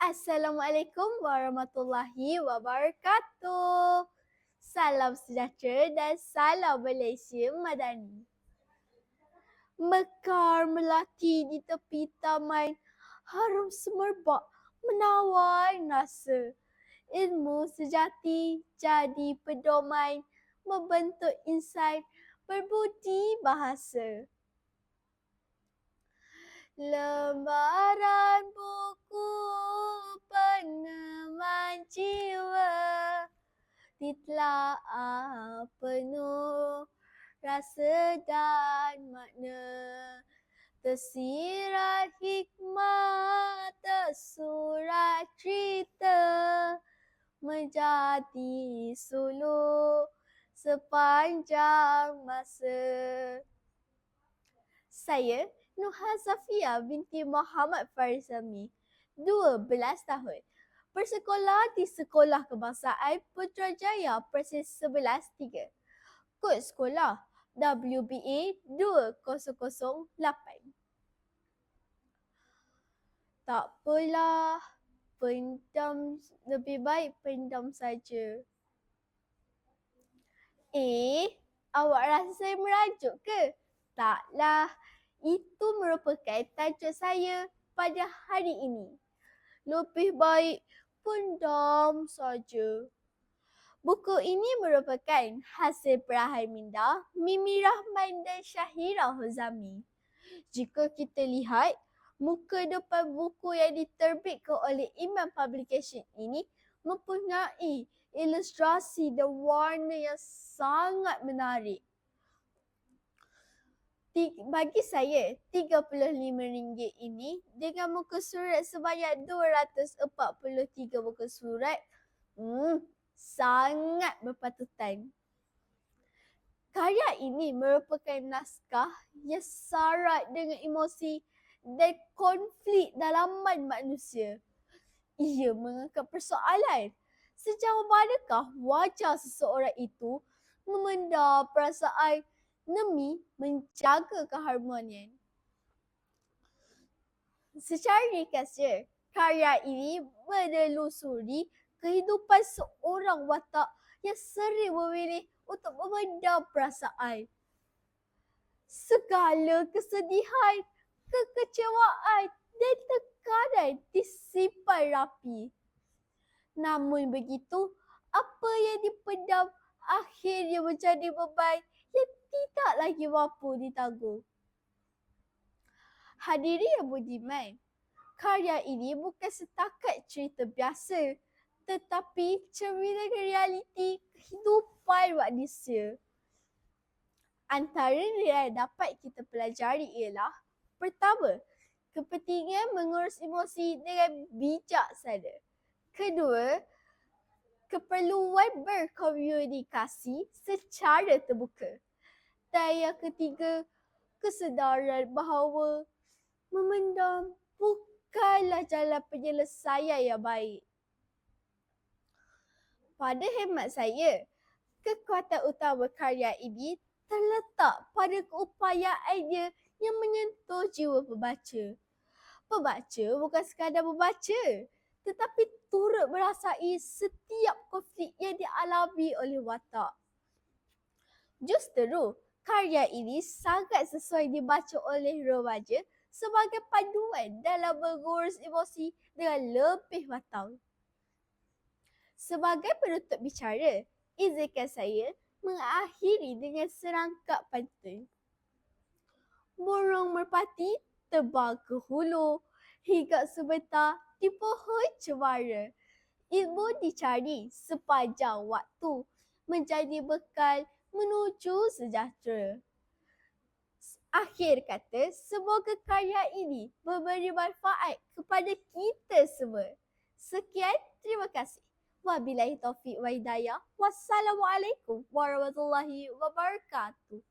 Assalamualaikum warahmatullahi wabarakatuh. Salam sejahtera dan salam Malaysia Madani. Mekar melati di tepi taman, harum semerbak menawar rasa. Ilmu sejati jadi pedoman, membentuk insan berbudi bahasa. Lembaran buku peneman jiwa, ditelaah penuh rasa dan makna. Tersirat hikmah, tersurat cerita, menjadi suluk sepanjang masa. Saya Nuha Zafia binti Muhammad Farizami, 12 tahun. Bersekolah di Sekolah Kebangsaan Putrajaya Persis 11 3. Kod sekolah WBA 2008. Tak apalah, pendam, lebih baik pendam saja. Awak rasa saya merajuk ke? Taklah, itu merupakan tajuk saya pada hari ini. Lebih baik pendam saja. Buku ini merupakan hasil perahan minda Mimi Rahman dan Syahira Huzami. Jika kita lihat, muka depan buku yang diterbitkan oleh Imam Publication ini mempunyai ilustrasi dan warna yang sangat menarik. Bagi saya, RM35 ini dengan muka surat sebanyak 243 muka surat, sangat berpatutan. Karya ini merupakan naskah yang syarat dengan emosi dan konflik dalaman manusia. Ia mengangkat persoalan, sejauh manakah wajar seseorang itu memendam perasaan demi menjaga keharmonian. Secara ringkasnya, karya ini menelusuri kehidupan seorang watak yang sering memilih untuk memendam perasaan. Segala kesedihan, kekecewaan dan tekanan disimpan rapi. Namun begitu, apa yang dipendam akhirnya menjadi beban yang tidak lagi mampu ditanggung. Hadirin yang budiman, karya ini bukan setakat cerita biasa, tetapi cerminan realiti kehidupan manusia. Antara nilai yang dapat kita pelajari ialah: pertama, kepentingan mengurus emosi dengan bijaksana. Kedua, keperluan berkomunikasi secara terbuka. Dan yang ketiga, kesedaran bahawa memendam bukanlah jalan penyelesaian yang baik. Pada hemat saya, kekuatan utama karya ini terletak pada keupayaannya yang menyentuh jiwa pembaca. Pembaca bukan sekadar membaca, tetapi turut merasai setiap konflik yang dialami oleh watak. Justeru, karya ini sangat sesuai dibaca oleh remaja sebagai panduan dalam mengurus emosi dengan lebih matang. Sebagai penutup bicara, izinkan saya mengakhiri dengan serangkap pantun. Burung merpati terbang ke hulu, hingga sebentar di pohon cemara. Ilmu dicari sepanjang waktu, menjadi bekal menuju sejahtera. Akhir kata, semoga karya ini memberi manfaat kepada kita semua. Sekian, terima kasih. Wabillahi taufiq wa hidayah. Wassalamualaikum warahmatullahi wabarakatuh.